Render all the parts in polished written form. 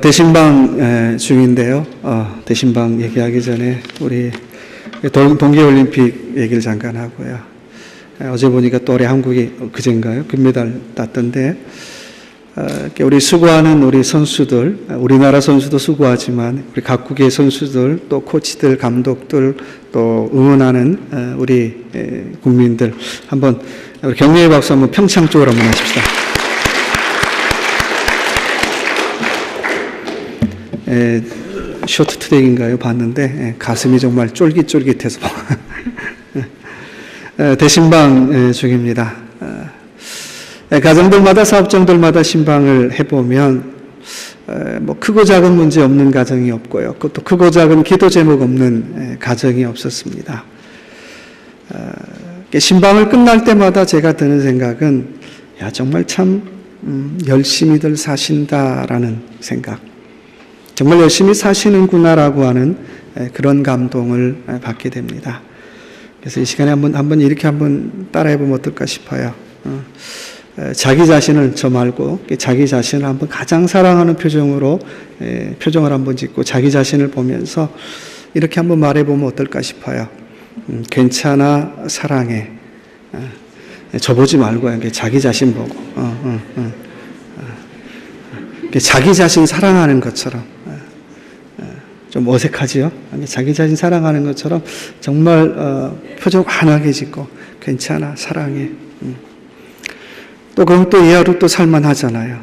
대신방 중인데요. 대신방 얘기하기 전에 우리 동계올림픽 얘기를 잠깐 하고요. 어제 보니까 또 올해 한국이 그젠가요? 금메달 땄던데, 우리 수고하는 우리 선수들, 우리나라 선수도 수고하지만 우리 각국의 선수들, 또 코치들, 감독들, 또 응원하는 우리 국민들 한번 격려의 박수 한번 평창 쪽으로 한번 하십시다. 쇼트트랙인가요? 봤는데 가슴이 정말 쫄깃쫄깃해서 대신방 중입니다. 가정들마다 사업장들마다 신방을 해보면 뭐 크고 작은 문제 없는 가정이 없고요. 그것도 크고 작은 기도 제목 없는 가정이 없었습니다. 신방을 끝날 때마다 제가 드는 생각은 정말 참 열심히들 사신다라는 생각, 정말 열심히 사시는구나라고 하는 그런 감동을 받게 됩니다. 그래서 이 시간에 한번 이렇게 한번 따라해보면 어떨까 싶어요. 자기 자신을, 저 말고 자기 자신을 한번 가장 사랑하는 표정을 한번 짓고 자기 자신을 보면서 이렇게 한번 말해보면 어떨까 싶어요. 괜찮아, 사랑해. 저 보지 말고 자기 자신 보고 자기 자신 사랑하는 것처럼, 좀 어색하지요? 자기 자신 사랑하는 것처럼 정말 표정 환하게 짓고 괜찮아, 사랑해. 또 그럼 또 이 하루 또 살만하잖아요.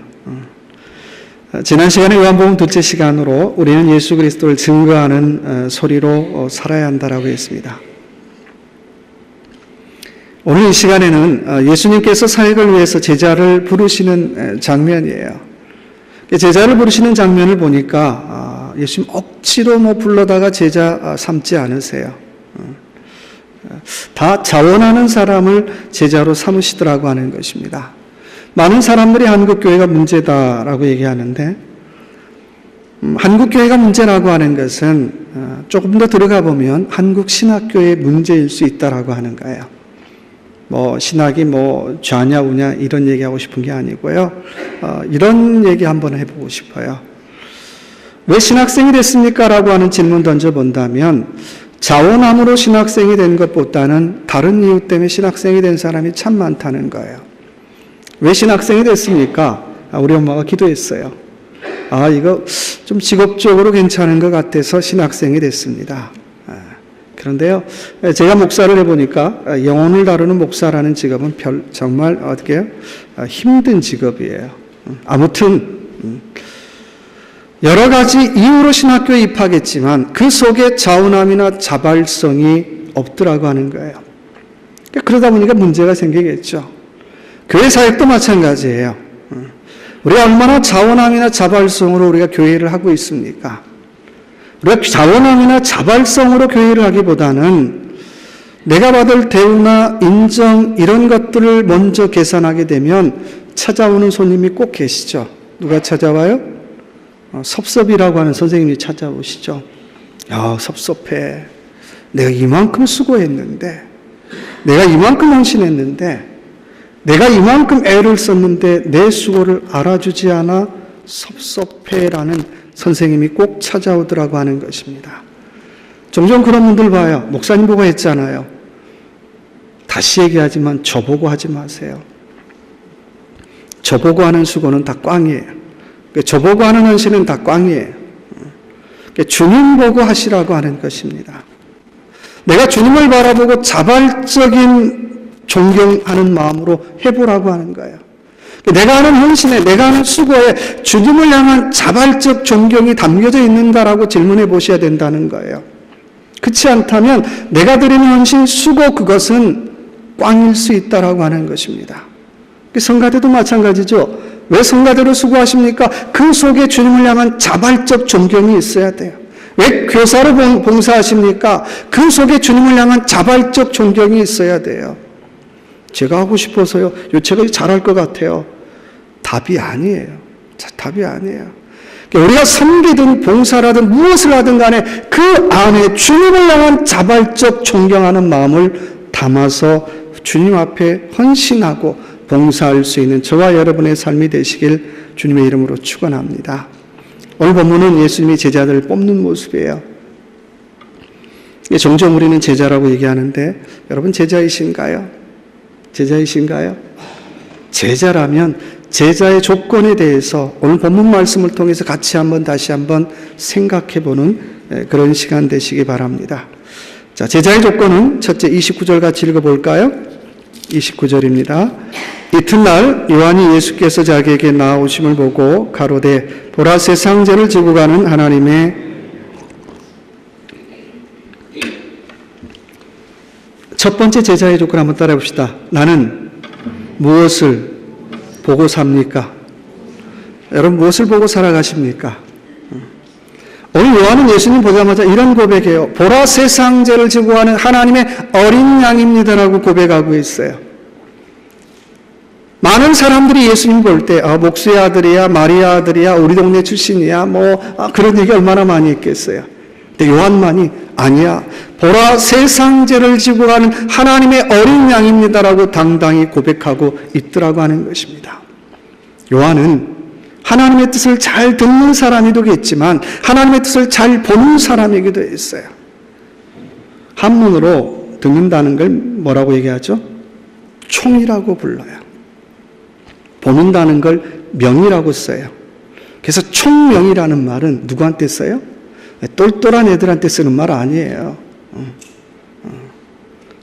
지난 시간에 요한복음 둘째 시간으로 우리는 예수 그리스도를 증거하는 소리로 살아야 한다라고 했습니다. 오늘 이 시간에는 예수님께서 사역을 위해서 제자를 부르시는 장면이에요. 제자를 부르시는 장면을 보니까 예수님 억지로 불러다가 제자 삼지 않으세요. 다 자원하는 사람을 제자로 삼으시더라고 하는 것입니다. 많은 사람들이 한국교회가 문제다라고 얘기하는데, 한국교회가 문제라고 하는 것은 조금 더 들어가 보면 한국 신학교의 문제일 수 있다라고 하는 거예요. 신학이 좌냐 우냐 이런 얘기하고 싶은 게 아니고요. 이런 얘기 한번 해보고 싶어요. 왜 신학생이 됐습니까? 라고 하는 질문 던져본다면, 자원함으로 신학생이 된 것보다는 다른 이유 때문에 신학생이 된 사람이 참 많다는 거예요. 왜 신학생이 됐습니까? 우리 엄마가 기도했어요. 이거 좀 직업적으로 괜찮은 것 같아서 신학생이 됐습니다. 그런데요, 제가 목사를 해보니까 영혼을 다루는 목사라는 직업은 정말 힘든 직업이에요. 아무튼 여러 가지 이유로 신학교에 입학했지만 그 속에 자원함이나 자발성이 없더라고 하는 거예요. 그러다 보니까 문제가 생기겠죠. 교회 사역도 마찬가지예요. 우리가 얼마나 자원함이나 자발성으로 우리가 교회를 하고 있습니까? 우리가 자원함이나 자발성으로 교회를 하기보다는 내가 받을 대우나 인정 이런 것들을 먼저 계산하게 되면 찾아오는 손님이 꼭 계시죠. 누가 찾아와요? 섭섭이라고 하는 선생님이 찾아오시죠. 섭섭해. 내가 이만큼 수고했는데, 내가 이만큼 헌신했는데, 내가 이만큼 애를 썼는데 내 수고를 알아주지 않아 섭섭해라는 선생님이 꼭 찾아오더라고 하는 것입니다. 종종 그런 분들 봐요. 목사님 보고 했잖아요. 다시 얘기하지만 저보고 하지 마세요. 저보고 하는 수고는 다 꽝이에요. 저보고 하는 헌신은 다 꽝이에요. 주님 보고 하시라고 하는 것입니다. 내가 주님을 바라보고 자발적인 존경하는 마음으로 해보라고 하는 거예요. 내가 하는 헌신에, 내가 하는 수고에 주님을 향한 자발적 존경이 담겨져 있는가라고 질문해 보셔야 된다는 거예요. 그렇지 않다면 내가 드리는 헌신, 수고, 그것은 꽝일 수 있다라고 하는 것입니다. 성가대도 마찬가지죠. 왜 성가대로 수고하십니까? 그 속에 주님을 향한 자발적 존경이 있어야 돼요. 왜 교사로 봉사하십니까? 그 속에 주님을 향한 자발적 존경이 있어야 돼요. 제가 하고 싶어서요. 제가 잘할 것 같아요. 답이 아니에요. 답이 아니에요. 우리가 섬기든 봉사라든 무엇을 하든 간에 그 안에 주님을 향한 자발적 존경하는 마음을 담아서 주님 앞에 헌신하고 봉사할 수 있는 저와 여러분의 삶이 되시길 주님의 이름으로 축원합니다. 오늘 본문은 예수님이 제자들을 뽑는 모습이에요. 종종 우리는 제자라고 얘기하는데 여러분 제자이신가요? 제자이신가요? 제자라면 제자의 조건에 대해서 오늘 본문 말씀을 통해서 같이 다시 한번 생각해보는 그런 시간 되시기 바랍니다. 자, 제자의 조건은 첫째 29절 같이 읽어볼까요? 29절입니다. 이튿날 요한이 예수께서 자기에게 나오심을 보고 가로되 보라 세상 죄를 지고 가는 하나님의 첫 번째 제자의 조건 한번 따라해 봅시다. 나는 무엇을 보고 삽니까? 여러분 무엇을 보고 살아가십니까? 오늘 요한은 예수님 보자마자 이런 고백해요. 보라 세상 죄를 지고 가는 하나님의 어린 양입니다라고 고백하고 있어요. 많은 사람들이 예수님 볼 때 목수의 아들이야, 마리아 아들이야, 우리 동네 출신이야, 그런 얘기 얼마나 많이 했겠어요. 근데 요한만이 아니야, 보라 세상 죄를 지고 가는 하나님의 어린 양입니다라고 당당히 고백하고 있더라고 하는 것입니다. 요한은 하나님의 뜻을 잘 듣는 사람이기도 했지만 하나님의 뜻을 잘 보는 사람이기도 했어요. 한문으로 듣는다는 걸 뭐라고 얘기하죠? 총이라고 불러요. 보는다는 걸 명이라고 써요. 그래서 총명이라는 말은 누구한테 써요? 똘똘한 애들한테 쓰는 말 아니에요.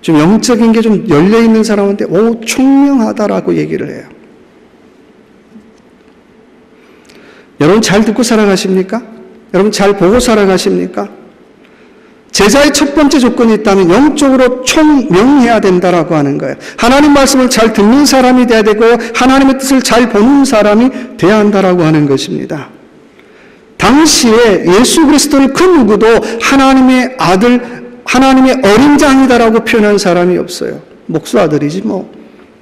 좀 영적인 게 좀 열려있는 사람한테 총명하다라고 얘기를 해요. 여러분 잘 듣고 살아가십니까? 여러분 잘 보고 살아가십니까? 제자의 첫 번째 조건이 있다면 영적으로 총명해야 된다라고 하는 거예요. 하나님 말씀을 잘 듣는 사람이 돼야 되고 하나님의 뜻을 잘 보는 사람이 돼야 한다라고 하는 것입니다. 당시에 예수 그리스도를 그 누구도 하나님의 아들, 하나님의 어린 장이다라고 표현한 사람이 없어요. 목수 아들이지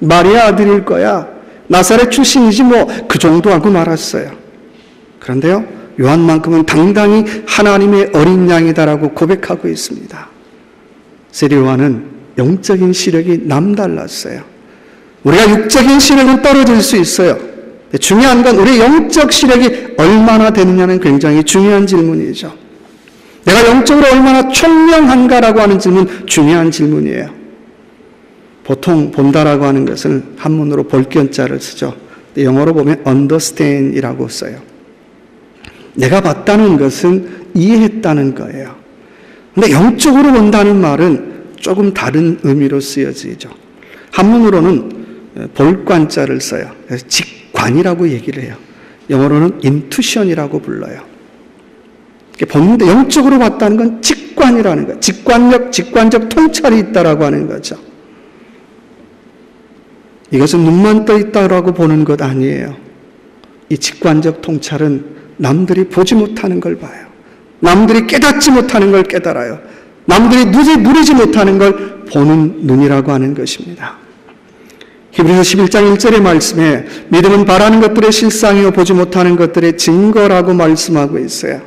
마리아 아들일 거야, 나사렛 출신이지 그 정도 하고 말았어요. 그런데요, 요한만큼은 당당히 하나님의 어린 양이다라고 고백하고 있습니다. 세례 요한은 영적인 시력이 남달랐어요. 우리가 육적인 시력은 떨어질 수 있어요. 중요한 건 우리의 영적 시력이 얼마나 되느냐는 굉장히 중요한 질문이죠. 내가 영적으로 얼마나 총명한가라고 하는 질문, 중요한 질문이에요. 보통 본다라고 하는 것은 한문으로 볼견자를 쓰죠. 영어로 보면 understand이라고 써요. 내가 봤다는 것은 이해했다는 거예요. 근데 영적으로 본다는 말은 조금 다른 의미로 쓰여지죠. 한문으로는 볼관자를 써요. 그래서 직관이라고 얘기를 해요. 영어로는 intuition이라고 불러요. 보는데 영적으로 봤다는 건 직관이라는 거예요. 직관적 통찰이 있다라고 하는 거죠. 이것은 눈만 떠 있다라고 보는 것 아니에요. 이 직관적 통찰은 남들이 보지 못하는 걸 봐요. 남들이 깨닫지 못하는 걸 깨달아요. 남들이 누리지 못하는 걸 보는 눈이라고 하는 것입니다. 히브리서 11장 1절의 말씀에 믿음은 바라는 것들의 실상이요 보지 못하는 것들의 증거라고 말씀하고 있어요.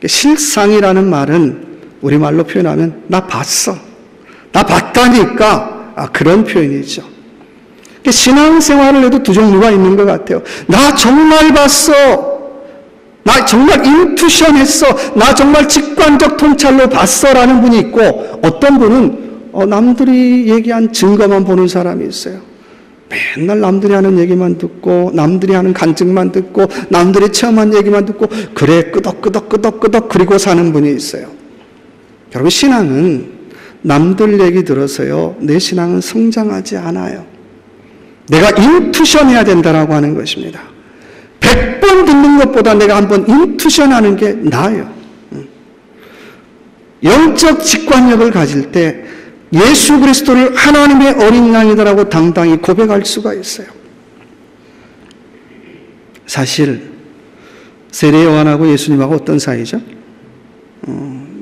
실상이라는 말은 우리말로 표현하면 나 봤어, 나 봤다니까, 그런 표현이죠. 신앙생활을 해도 두 종류가 있는 것 같아요. 나 정말 봤어, 나 정말 인투션 했어, 나 정말 직관적 통찰로 봤어 라는 분이 있고, 어떤 분은 남들이 얘기한 증거만 보는 사람이 있어요. 맨날 남들이 하는 얘기만 듣고, 남들이 하는 간증만 듣고, 남들이 체험한 얘기만 듣고, 그래 끄덕끄덕 그리고 사는 분이 있어요. 여러분, 신앙은 남들 얘기 들어서요, 내 신앙은 성장하지 않아요. 내가 인투션 해야 된다라고 하는 것입니다. 100번 듣는 것보다 내가 한번 인투션 하는 게 나아요. 영적 직관력을 가질 때 예수 그리스도를 하나님의 어린 양이다라고 당당히 고백할 수가 있어요. 사실 세례 요한하고 예수님하고 어떤 사이죠?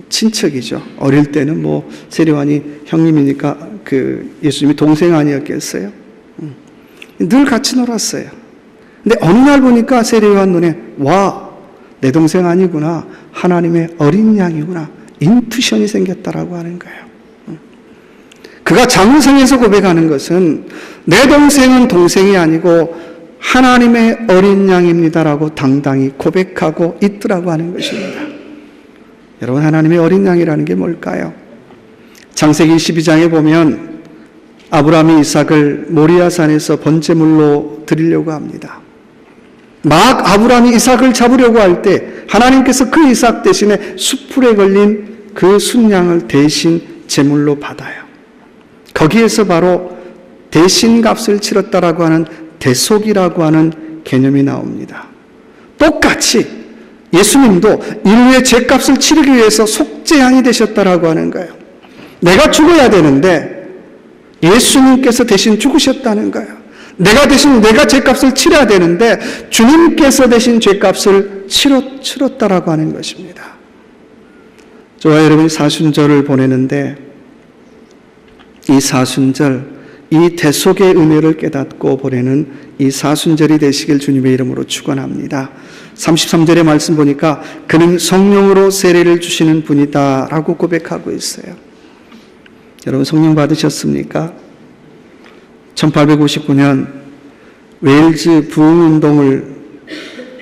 친척이죠. 어릴 때는 세례 요한이 형님이니까 예수님이 동생 아니었겠어요? 늘 같이 놀았어요. 근데 어느 날 보니까 세례 요한 눈에 내 동생 아니구나, 하나님의 어린 양이구나, 인투션이 생겼다라고 하는 거예요. 그가 장성에서 고백하는 것은 내 동생은 동생이 아니고 하나님의 어린 양입니다라고 당당히 고백하고 있더라고 하는 것입니다. 여러분, 하나님의 어린 양이라는 게 뭘까요? 창세기 12장에 보면 아브라함이 이삭을 모리아산에서 번제물로 드리려고 합니다. 막 아브라함이 이삭을 잡으려고 할 때 하나님께서 그 이삭 대신에 숯불에 걸린 그 순양을 대신 제물로 받아요. 거기에서 바로 대신값을 치렀다라고 하는 대속이라고 하는 개념이 나옵니다. 똑같이 예수님도 인류의 죄값을 치르기 위해서 속죄양이 되셨다라고 하는 거예요. 내가 죽어야 되는데 예수님께서 대신 죽으셨다는 거예요. 내가 죄값을 치러야 되는데 주님께서 대신 죄값을 치렀다라고 하는 것입니다. 저와 여러분이 사순절을 보내는데 이 사순절, 이 대속의 은혜를 깨닫고 보내는 이 사순절이 되시길 주님의 이름으로 축원합니다. 33절의 말씀 보니까 그는 성령으로 세례를 주시는 분이다 라고 고백하고 있어요. 여러분, 성령 받으셨습니까? 1859년 웨일즈 부흥운동을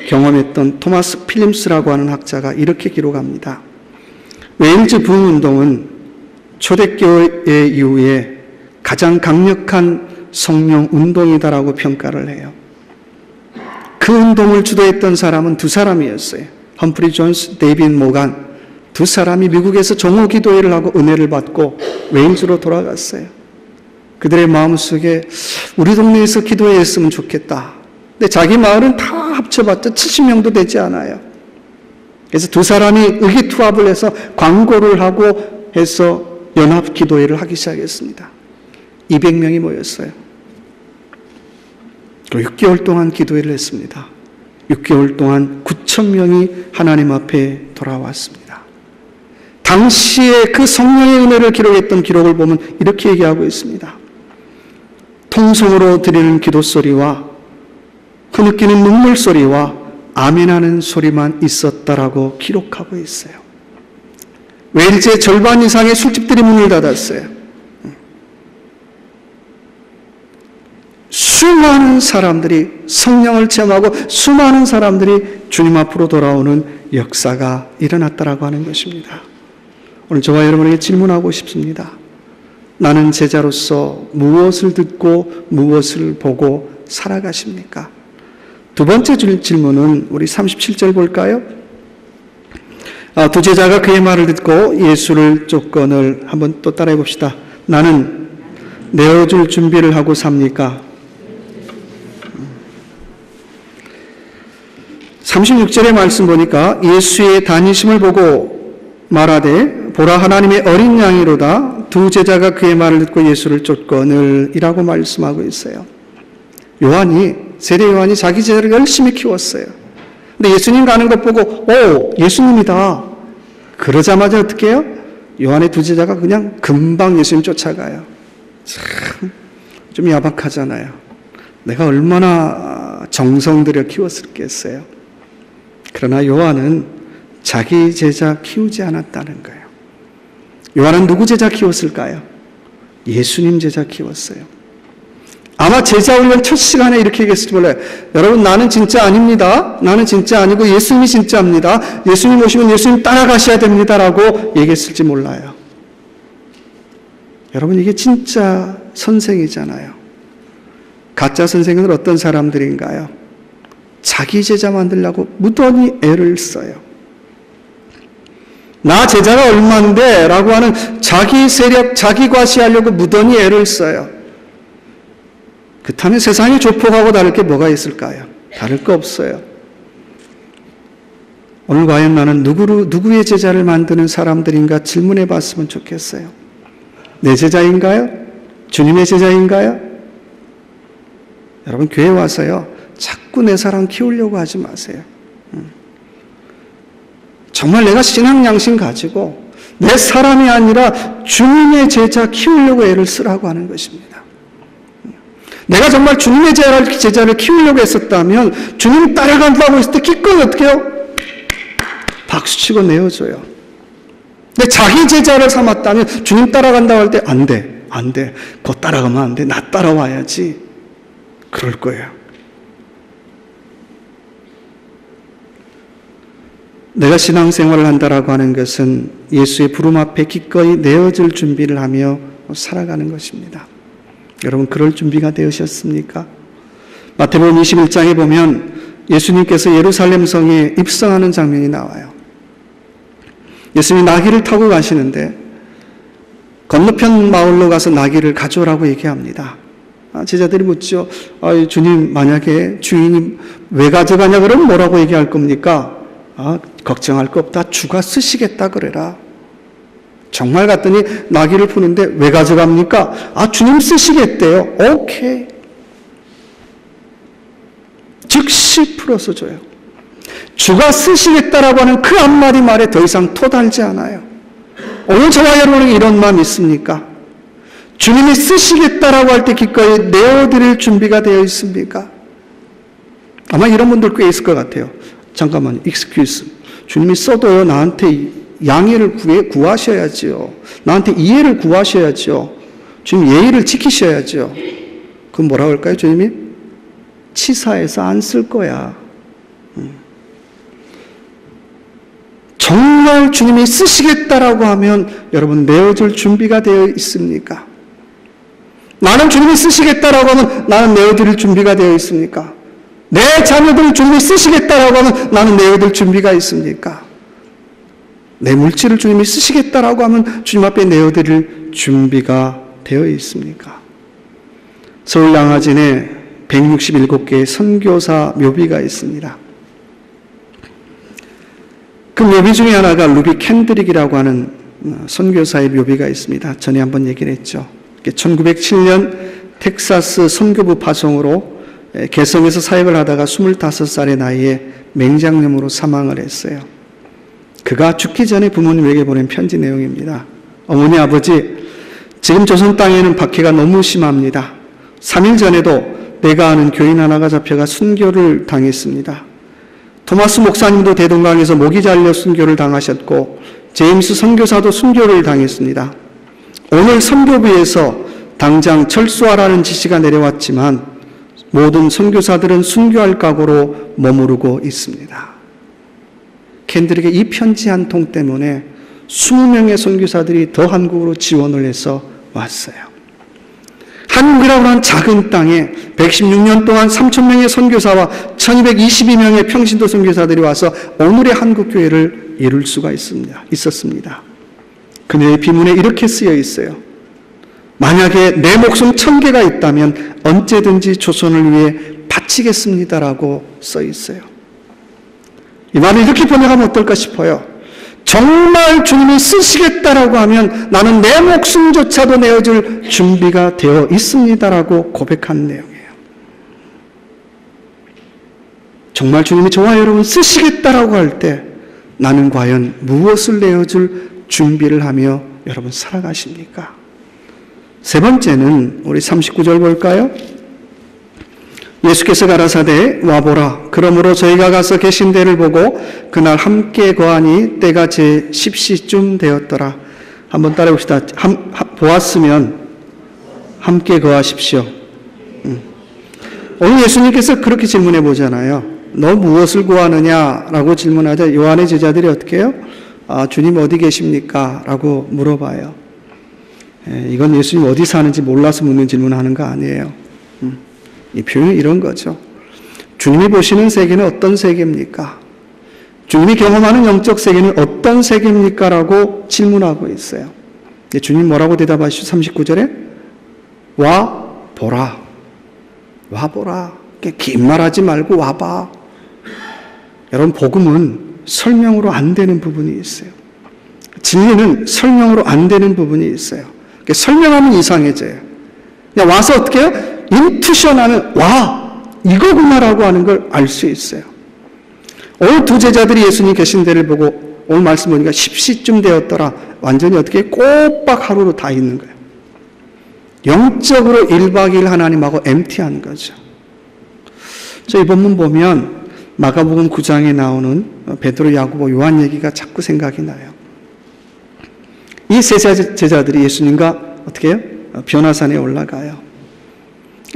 경험했던 토마스 필림스라고 하는 학자가 이렇게 기록합니다. 웨일즈 부흥운동은 초대교회 이후에 가장 강력한 성령 운동이다라고 평가를 해요. 그 운동을 주도했던 사람은 두 사람이었어요. 험프리 존스, 데이빗 모간. 두 사람이 미국에서 종호 기도회를 하고 은혜를 받고 웨일즈로 돌아갔어요. 그들의 마음속에 우리 동네에서 기도회 했으면 좋겠다. 근데 자기 마을은 다 합쳐봤자 70명도 되지 않아요. 그래서 두 사람이 의기투합을 해서 광고를 하고 해서 연합 기도회를 하기 시작했습니다. 200명이 모였어요. 6개월 동안 기도회를 했습니다. 6개월 동안 9,000명이 하나님 앞에 돌아왔습니다. 당시에 그 성령의 은혜를 기록했던 기록을 보면 이렇게 얘기하고 있습니다. 통성으로 드리는 기도 소리와 흐느끼는 눈물 소리와 아멘하는 소리만 있었다라고 기록하고 있어요. 웨일즈의 절반 이상의 술집들이 문을 닫았어요. 수많은 사람들이 성령을 체험하고 수많은 사람들이 주님 앞으로 돌아오는 역사가 일어났다라고 하는 것입니다. 오늘 저와 여러분에게 질문하고 싶습니다. 나는 제자로서 무엇을 듣고 무엇을 보고 살아가십니까? 두 번째 질문은 우리 37절 볼까요? 두 제자가 그의 말을 듣고 예수를 쫓거늘. 한번 또 따라해 봅시다. 나는 내어줄 준비를 하고 삽니까? 36절의 말씀 보니까 예수의 다니심을 보고 말하되 보라 하나님의 어린 양이로다. 두 제자가 그의 말을 듣고 예수를 쫓거늘 이라고 말씀하고 있어요. 세례 요한이 자기 제자를 열심히 키웠어요. 근데 예수님 가는 것 보고 오, 예수님이다. 그러자마자 어떻게 해요? 요한의 두 제자가 그냥 금방 예수님 쫓아가요. 참 좀 야박하잖아요. 내가 얼마나 정성 들여 키웠겠어요. 그러나 요한은 자기 제자 키우지 않았다는 거예요. 요한은 누구 제자 키웠을까요? 예수님 제자 키웠어요. 아마 제자 훈련 첫 시간에 이렇게 얘기했을지 몰라요. 여러분, 나는 진짜 아닙니다. 나는 진짜 아니고 예수님이 진짜입니다. 예수님 오시면 예수님 따라가셔야 됩니다라고 얘기했을지 몰라요. 여러분, 이게 진짜 선생이잖아요. 가짜 선생은 어떤 사람들인가요? 자기 제자 만들려고 무던히 애를 써요. 나 제자가 얼마인데 라고 하는 자기 세력, 자기 과시하려고 무던히 애를 써요. 그렇다면 세상의 조폭하고 다를 게 뭐가 있을까요? 다를 거 없어요. 오늘 과연 나는 누구의 제자를 만드는 사람들인가 질문해 봤으면 좋겠어요. 내 제자인가요? 주님의 제자인가요? 여러분, 교회 와서요, 자꾸 내 사람 키우려고 하지 마세요. 정말 내가 신앙 양심 가지고 내 사람이 아니라 주님의 제자 키우려고 애를 쓰라고 하는 것입니다. 내가 정말 주님의 제자를 키우려고 했었다면 주님 따라간다고 했을 때 기꺼이 어떻게 해요? 박수치고 내어줘요. 근데 자기 제자를 삼았다면 주님 따라간다고 할 때 안 돼. 곧 따라가면 안 돼. 나 따라와야지. 그럴 거예요. 내가 신앙생활을 한다라고 하는 것은 예수의 부름 앞에 기꺼이 내어질 준비를 하며 살아가는 것입니다. 여러분, 그럴 준비가 되으셨습니까? 마태복음 21장에 보면 예수님께서 예루살렘 성에 입성하는 장면이 나와요. 예수님이 나귀를 타고 가시는데 건너편 마을로 가서 나귀를 가져오라고 얘기합니다. 제자들이 묻죠. 주님, 만약에 주인이 왜 가져가냐 그러면 뭐라고 얘기할 겁니까? 걱정할 거 없다. 주가 쓰시겠다 그래라. 정말 갔더니 나귀를 푸는데 왜 가져갑니까? 주님 쓰시겠대요. 오케이. 즉시 풀어서 줘요. 주가 쓰시겠다라고 하는 그 한마디 말에 더 이상 토달지 않아요. 오늘 저와 여러분에게 이런 마음 있습니까? 주님이 쓰시겠다라고 할 때 기꺼이 내어드릴 준비가 되어 있습니까? 아마 이런 분들 꽤 있을 것 같아요. 잠깐만요. excuse. 주님이 써도요, 나한테 양해를 구하셔야죠. 나한테 이해를 구하셔야죠. 주님 예의를 지키셔야죠. 그럼 뭐라고 할까요, 주님이? 치사해서 안 쓸 거야. 정말 주님이 쓰시겠다라고 하면 여러분 내어줄 준비가 되어 있습니까? 나는 주님이 쓰시겠다라고 하면 나는 내어드릴 준비가 되어 있습니까? 내 자녀들을 주님이 쓰시겠다라고 하면 나는 내어드릴 준비가 있습니까? 내 물질을 주님이 쓰시겠다라고 하면 주님 앞에 내어드릴 준비가 되어 있습니까? 서울 양화진에 167개의 선교사 묘비가 있습니다. 그 묘비 중에 하나가 루비 캔드릭이라고 하는 선교사의 묘비가 있습니다. 전에 한번 얘기를 했죠. 1907년 텍사스 선교부 파송으로 개성에서 사역을 하다가 25살의 나이에 맹장염으로 사망을 했어요. 그가 죽기 전에 부모님에게 보낸 편지 내용입니다. 어머니, 아버지, 지금 조선 땅에는 박해가 너무 심합니다. 3일 전에도 내가 아는 교인 하나가 잡혀가 순교를 당했습니다. 토마스 목사님도 대동강에서 목이 잘려 순교를 당하셨고 제임스 선교사도 순교를 당했습니다. 오늘 선교부에서 당장 철수하라는 지시가 내려왔지만 모든 선교사들은 순교할 각오로 머무르고 있습니다. 캔드릭의 이 편지 한 통 때문에 20명의 선교사들이 더 한국으로 지원을 해서 왔어요. 한국이라고 하는 작은 땅에 116년 동안 3,000명의 선교사와 1,222명의 평신도 선교사들이 와서 오늘의 한국교회를 이룰 수가 있었습니다. 그녀의 비문에 이렇게 쓰여 있어요. 만약에 내 목숨 1,000개가 있다면 언제든지 조선을 위해 바치겠습니다라고 써 있어요. 이 말을 이렇게 번역하면 어떨까 싶어요. 정말 주님이 쓰시겠다라고 하면 나는 내 목숨조차도 내어줄 준비가 되어 있습니다라고 고백한 내용이에요. 정말 주님이 저와 여러분 쓰시겠다라고 할 때 나는 과연 무엇을 내어줄 준비를 하며 여러분 살아가십니까? 세 번째는 우리 39절 볼까요? 예수께서 가라사대 와보라. 그러므로 저희가 가서 계신 데를 보고 그날 함께 거하니 때가 제 10시쯤 되었더라. 한번 따라해봅시다. 보았으면 함께 거하십시오. 오늘 예수님께서 그렇게 질문해 보잖아요. 너 무엇을 구하느냐라고 질문하자 요한의 제자들이 어떻게 해요? 주님 어디 계십니까? 라고 물어봐요. 이건 예수님 어디 사는지 몰라서 묻는 질문하는 거 아니에요. 이 표현이 이런 거죠. 주님이 보시는 세계는 어떤 세계입니까? 주님이 경험하는 영적 세계는 어떤 세계입니까? 라고 질문하고 있어요. 주님 뭐라고 대답하시죠? 39절에 와 보라. 와 보라. 긴 말하지 말고 와봐. 여러분, 복음은 설명으로 안 되는 부분이 있어요. 진리는 설명으로 안 되는 부분이 있어요. 설명하면 이상해져요. 그냥 와서 어떻게 해요? 인투션하면 와 이거구나라고 하는 걸 알 수 있어요. 오늘 두 제자들이 예수님 계신 데를 보고 오늘 말씀 보니까 10시쯤 되었더라. 완전히 어떻게 꼬박 하루로 다 있는 거예요. 영적으로 1박 2일 하나님하고 MT한 거죠. 이 본문 보면 마가복음 9장에 나오는 베드로, 야고보, 요한 얘기가 자꾸 생각이 나요. 이 세 제자들이 예수님과 어떻게 해요? 변화산에 올라가요.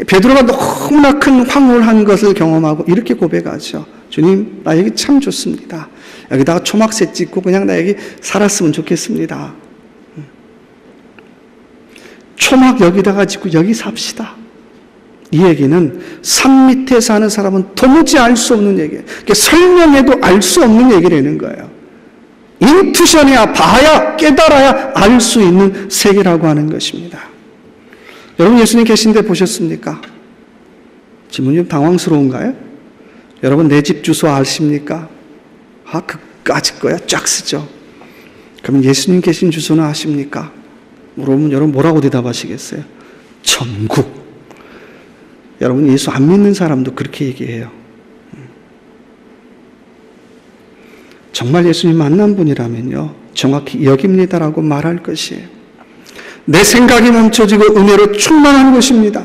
베드로가 너무나 큰 황홀한 것을 경험하고 이렇게 고백하죠. 주님, 나 여기 참 좋습니다. 여기다가 초막새 찍고 그냥 나 여기 살았으면 좋겠습니다. 초막 여기다가 짓고 여기 삽시다. 이 얘기는 산 밑에 사는 사람은 도무지 알 수 없는 얘기예요. 설명해도 알 수 없는 얘기라는 거예요. 인투션이야, 봐야, 깨달아야 알 수 있는 세계라고 하는 것입니다. 여러분, 예수님 계신데 보셨습니까? 질문이 좀 당황스러운가요? 여러분, 내 집 주소 아십니까? 그까짓 거야? 쫙 쓰죠. 그럼 예수님 계신 주소는 아십니까? 물어보면 여러분 뭐라고 대답하시겠어요? 천국. 여러분, 예수 안 믿는 사람도 그렇게 얘기해요. 정말 예수님 만난 분이라면요, 정확히 여깁니다라고 말할 것이에요. 내 생각이 멈춰지고 은혜로 충만한 것입니다.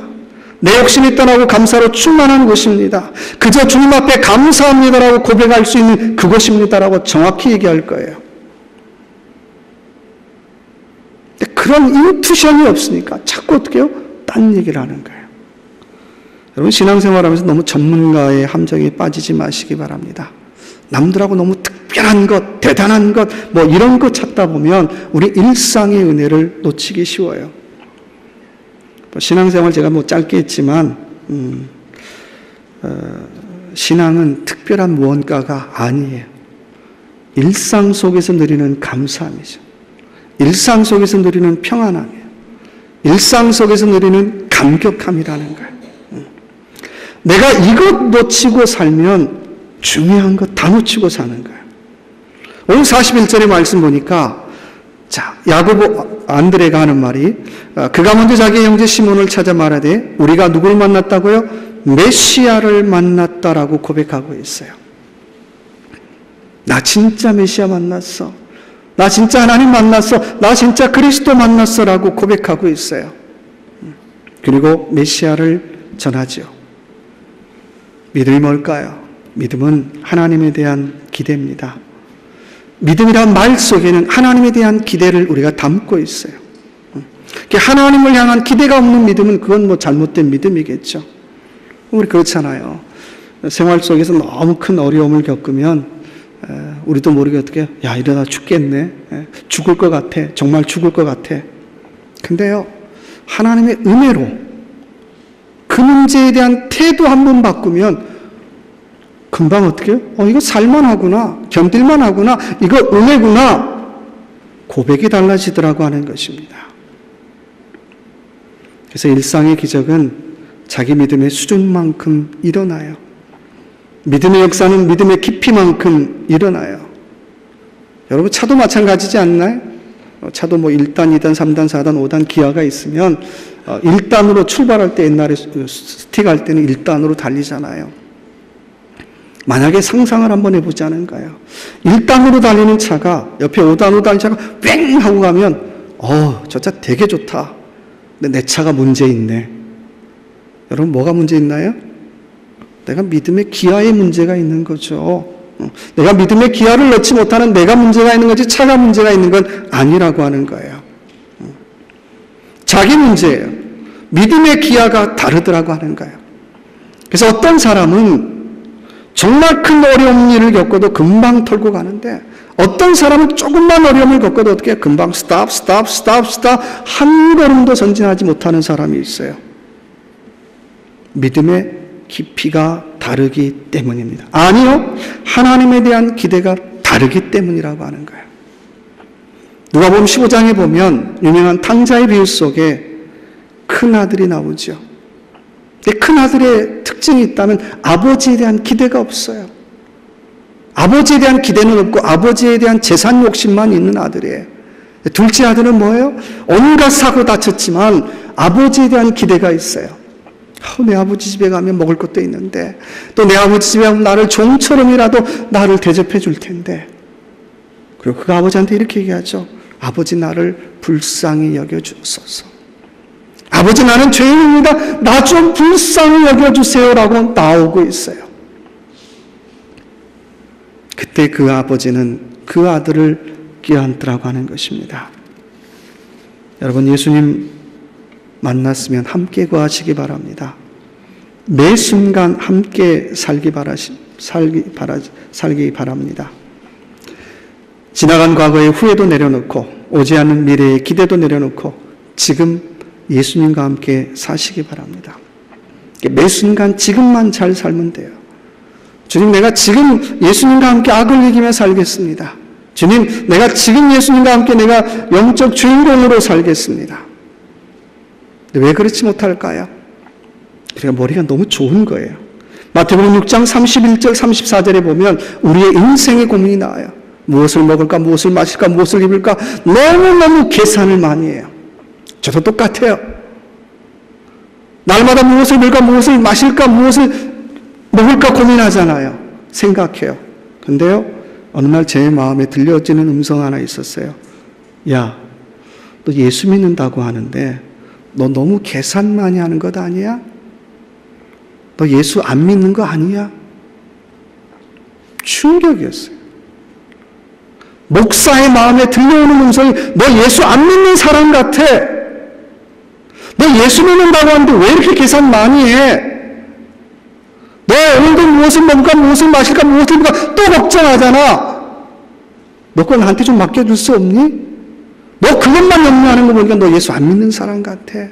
내 욕심이 떠나고 감사로 충만한 것입니다. 그저 주님 앞에 감사합니다라고 고백할 수 있는 그것입니다라고 정확히 얘기할 거예요. 근데 그런 인투션이 없으니까 자꾸 어떻게 해요? 딴 얘기를 하는 거예요. 여러분, 신앙생활하면서 너무 전문가의 함정에 빠지지 마시기 바랍니다. 남들하고 너무 특별한 것, 대단한 것, 뭐 이런 거 찾다 보면 우리 일상의 은혜를 놓치기 쉬워요. 신앙생활 제가 뭐 짧게 했지만 신앙은 특별한 무언가가 아니에요. 일상 속에서 누리는 감사함이죠. 일상 속에서 누리는 평안함이에요. 일상 속에서 누리는 감격함이라는 거예요. 내가 이것 놓치고 살면 중요한 것 다 놓치고 사는 거예요. 오늘 41절의 말씀 보니까, 자, 야고보 안드레가 하는 말이, 그가 먼저 자기 형제 시몬을 찾아 말하되 우리가 누구를 만났다고요? 메시아를 만났다라고 고백하고 있어요. 나 진짜 메시아 만났어. 나 진짜 하나님 만났어. 나 진짜 그리스도 만났어라고 고백하고 있어요. 그리고 메시아를 전하죠. 믿음이 뭘까요? 믿음은 하나님에 대한 기대입니다. 믿음이란 말 속에는 하나님에 대한 기대를 우리가 담고 있어요. 하나님을 향한 기대가 없는 믿음은 그건 뭐 잘못된 믿음이겠죠. 우리 그렇잖아요. 생활 속에서 너무 큰 어려움을 겪으면 우리도 모르게 어떻게, 야, 이러다 죽겠네. 죽을 것 같아. 정말 죽을 것 같아. 근데요, 하나님의 은혜로 그 문제에 대한 태도 한 번 바꾸면 금방 어떻게 해요? 이거 살만하구나. 견딜만하구나. 이거 은혜구나. 고백이 달라지더라고 하는 것입니다. 그래서 일상의 기적은 자기 믿음의 수준만큼 일어나요. 믿음의 역사는 믿음의 깊이만큼 일어나요. 여러분, 차도 마찬가지지 않나요? 차도 뭐 1단, 2단, 3단, 4단, 5단 기아가 있으면 1단으로 출발할 때, 옛날에 스틱 할 때는 1단으로 달리잖아요. 만약에 상상을 한번 해보자는 거예요. 1단으로 달리는 차가 옆에 5단으로 달리는 차가 뺑 하고 가면 저 차 되게 좋다. 근데 내 차가 문제 있네. 여러분, 뭐가 문제 있나요? 내가 믿음의 기아에 문제가 있는 거죠. 내가 믿음의 기아를 넣지 못하는 내가 문제가 있는 거지 차가 문제가 있는 건 아니라고 하는 거예요. 자기 문제예요. 믿음의 기아가 다르더라고 하는 거예요. 그래서 어떤 사람은 정말 큰 어려운 일을 겪어도 금방 털고 가는데, 어떤 사람은 조금만 어려움을 겪어도 어떻게 금방 스탑 한 걸음도 전진하지 못하는 사람이 있어요. 믿음의 깊이가 다르기 때문입니다. 아니요, 하나님에 대한 기대가 다르기 때문이라고 하는 거예요. 누가복음 15장에 보면 유명한 탕자의 비유 속에 큰 아들이 나오죠. 근데 큰 아들의 특징이 있다면 아버지에 대한 기대가 없어요. 아버지에 대한 기대는 없고 아버지에 대한 재산 욕심만 있는 아들이에요. 둘째 아들은 뭐예요? 온갖 사고 다쳤지만 아버지에 대한 기대가 있어요. 내 아버지 집에 가면 먹을 것도 있는데, 또 내 아버지 집에 가면 나를 종처럼이라도 나를 대접해 줄 텐데. 그리고 그 아버지한테 이렇게 얘기하죠. 아버지, 나를 불쌍히 여겨주소서. 아버지, 나는 죄인입니다. 나 좀 불쌍히 여겨주세요라고 나오고 있어요. 그때 그 아버지는 그 아들을 껴안더라고 하는 것입니다. 여러분, 예수님 만났으면 함께 구하시기 바랍니다. 매 순간 함께 살기 바랍니다. 지나간 과거의 후회도 내려놓고 오지 않는 미래의 기대도 내려놓고 지금 예수님과 함께 사시기 바랍니다. 매 순간 지금만 잘 살면 돼요. 주님, 내가 지금 예수님과 함께 악을 이기며 살겠습니다. 주님, 내가 지금 예수님과 함께 내가 영적 주인공으로 살겠습니다. 근데 왜 그렇지 못할까요? 우리가 머리가 너무 좋은 거예요. 마태복음 6장 31절 34절에 보면 우리의 인생의 고민이 나와요. 무엇을 먹을까, 무엇을 마실까, 무엇을 입을까 너무너무 계산을 많이 해요. 저도 똑같아요. 날마다 무엇을 먹을까, 무엇을 마실까, 무엇을 먹을까 고민하잖아요. 생각해요. 근데요, 어느 날 제 마음에 들려지는 음성 하나 있었어요. 야, 너 예수 믿는다고 하는데 너 너무 계산 많이 하는 것 아니야? 너 예수 안 믿는 거 아니야? 충격이었어요. 목사의 마음에 들려오는 음성이 너 예수 안 믿는 사람 같아. 너 예수 믿는다고 하는데 왜 이렇게 계산 많이 해? 너 오늘도 무엇을 먹을까, 무엇을 마실까, 무엇을 입을까 또 걱정하잖아. 너 그걸 나한테 좀 맡겨줄 수 없니? 너 그것만 염려하는 거 보니까 너 예수 안 믿는 사람 같아.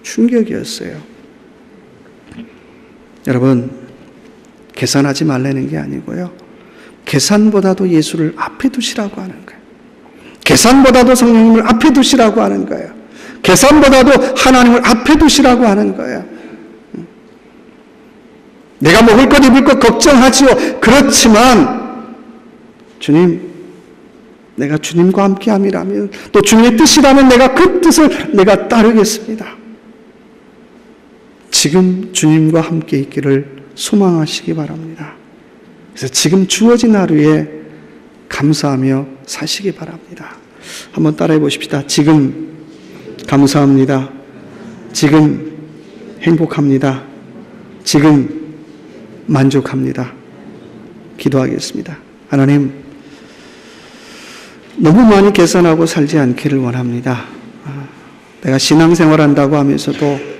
충격이었어요. 여러분, 계산하지 말라는 게 아니고요. 계산보다도 예수를 앞에 두시라고 하는 거예요. 계산보다도 성령님을 앞에 두시라고 하는 거예요. 계산보다도 하나님을 앞에 두시라고 하는 거예요. 내가 먹을 것 입을 것 걱정하지요. 그렇지만 주님, 내가 주님과 함께함이라면 또 주님의 뜻이라면 내가 그 뜻을 내가 따르겠습니다. 지금 주님과 함께 있기를 소망하시기 바랍니다. 그래서 지금 주어진 하루에 감사하며 사시기 바랍니다. 한번 따라해 보십시다. 지금 감사합니다. 지금 행복합니다. 지금 만족합니다. 기도하겠습니다. 하나님, 너무 많이 계산하고 살지 않기를 원합니다. 내가 신앙생활 한다고 하면서도